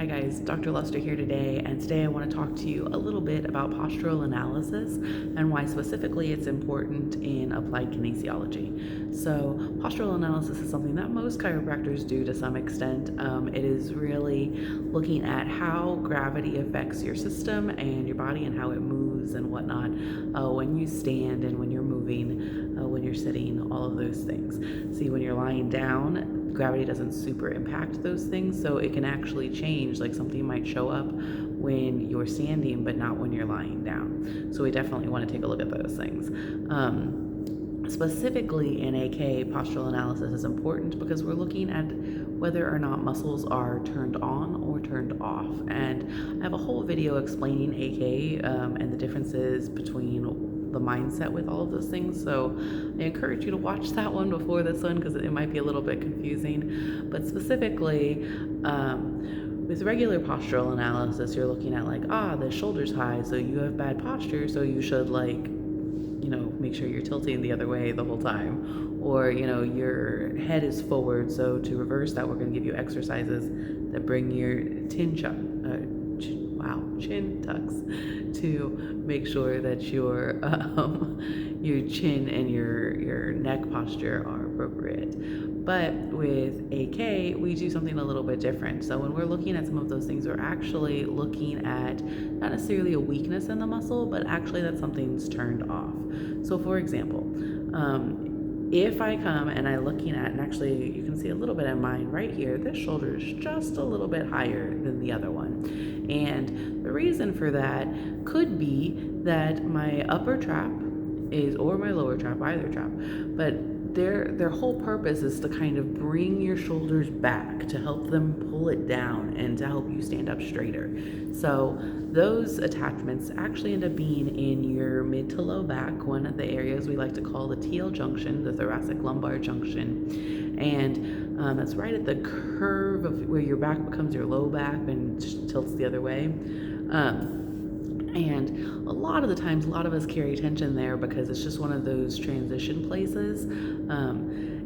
Hi guys, Dr. Luster here today, and today I want to talk to you a little bit about postural analysis and why specifically it's important in applied kinesiology. So postural analysis is something that most chiropractors do to some extent. It is really looking at how gravity affects your system and your body and how it moves and whatnot when you stand and when you're moving, when you're sitting, all of those things. See, when you're lying down, gravity doesn't super impact those things, so it can actually change. Like something might show up when you're standing but not when you're lying down, so we definitely want to take a look at those things. Specifically in AK, postural analysis is important because we're looking at whether or not muscles are turned on or turned off, and I have a whole video explaining AK and the differences between the mindset with all of those things, so I encourage you to watch that one before this one because it might be a little bit confusing. But specifically with regular postural analysis, you're looking at like, the shoulder's high, so you have bad posture, so you should make sure you're tilting the other way the whole time, or your head is forward, so to reverse that we're going to give you exercises that bring your chin tucks to make sure that your chin and your neck posture are appropriate. But with AK, we do something a little bit different. So when we're looking at some of those things, we're actually looking at not necessarily a weakness in the muscle, but actually that something's turned off. So for example, if I come and I'm looking at, and actually you can see a little bit in mine right here, this shoulder is just a little bit higher than the other one. And the reason for that could be that my upper trap or my lower trap, either trap, but their whole purpose is to kind of bring your shoulders back, to help them pull it down and to help you stand up straighter. So those attachments actually end up being in your mid to low back, one of the areas we like to call the TL junction, the thoracic lumbar junction. And that's right at the curve of where your back becomes your low back and tilts the other way. And a lot of the times, a lot of us carry tension there because it's just one of those transition places.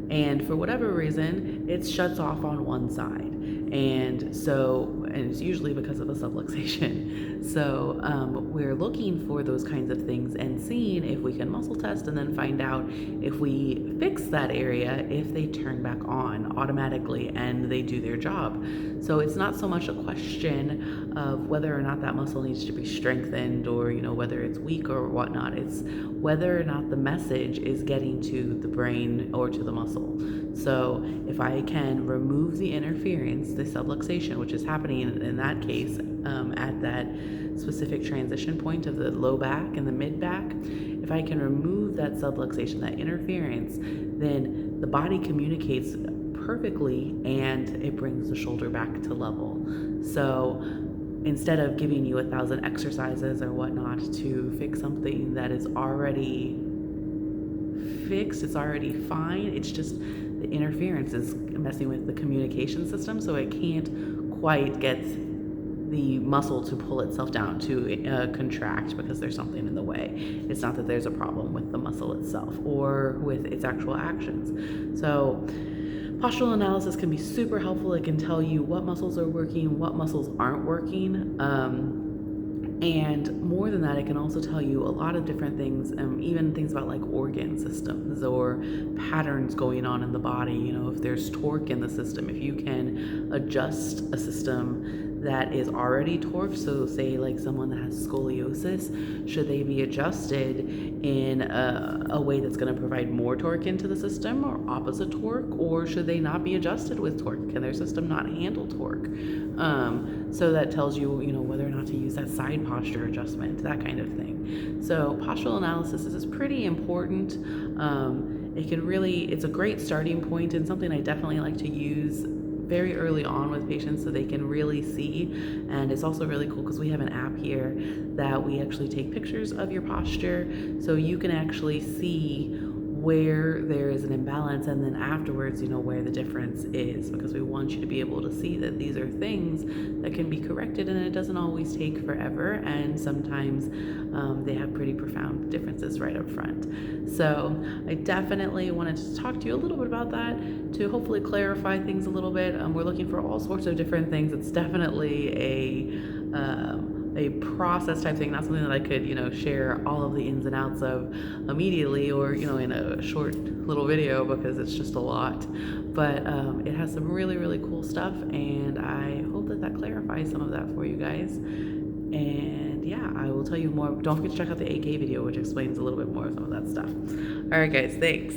And for whatever reason, it shuts off on one side. And it's usually because of a subluxation. So we're looking for those kinds of things and seeing if we can muscle test and then find out if we fix that area, if they turn back on automatically and they do their job. So it's not so much a question of whether or not that muscle needs to be strengthened or, whether it's weak or whatnot. It's whether or not the message is getting to the brain or to the muscle. So if I can remove the interference, the subluxation, which is happening in that case at that specific transition point of the low back and the mid back, if I can remove that subluxation, that interference, then the body communicates perfectly and it brings the shoulder back to level. So instead of giving you 1,000 exercises or whatnot to fix something that is already fixed, it's already fine, it's just the interference is messing with the communication system, so it can't quite get the muscle to pull itself down, to contract, because there's something in the way. It's not that there's a problem with the muscle itself or with its actual actions. So postural analysis can be super helpful. It can tell you what muscles are working, what muscles aren't working. And more than that, it can also tell you a lot of different things, even things about like organ systems or patterns going on in the body. If there's torque in the system, if you can adjust a system that is already torqued, so say like someone that has scoliosis, should they be adjusted in a way that's going to provide more torque into the system or opposite torque, or should they not be adjusted with torque? Can their system not handle torque? So that tells you, whether or not to use that side posture adjustment, that kind of thing. So postural analysis is pretty important. It's a great starting point and something I definitely like to use very early on with patients so they can really see. And it's also really cool because we have an app here that we actually take pictures of your posture so you can actually see where there is an imbalance, and then afterwards, where the difference is, because we want you to be able to see that these are things that can be corrected, and it doesn't always take forever, and sometimes they have pretty profound differences right up front. So I definitely wanted to talk to you a little bit about that to hopefully clarify things a little bit. We're looking for all sorts of different things. It's definitely a process type thing, not something that I could, share all of the ins and outs of immediately, or, in a short little video, because it's just a lot. But it has some really, really cool stuff, and I hope that clarifies some of that for you guys. And yeah, I will tell you more. Don't forget to check out the 8K video, which explains a little bit more of some of that stuff. All right, guys, thanks.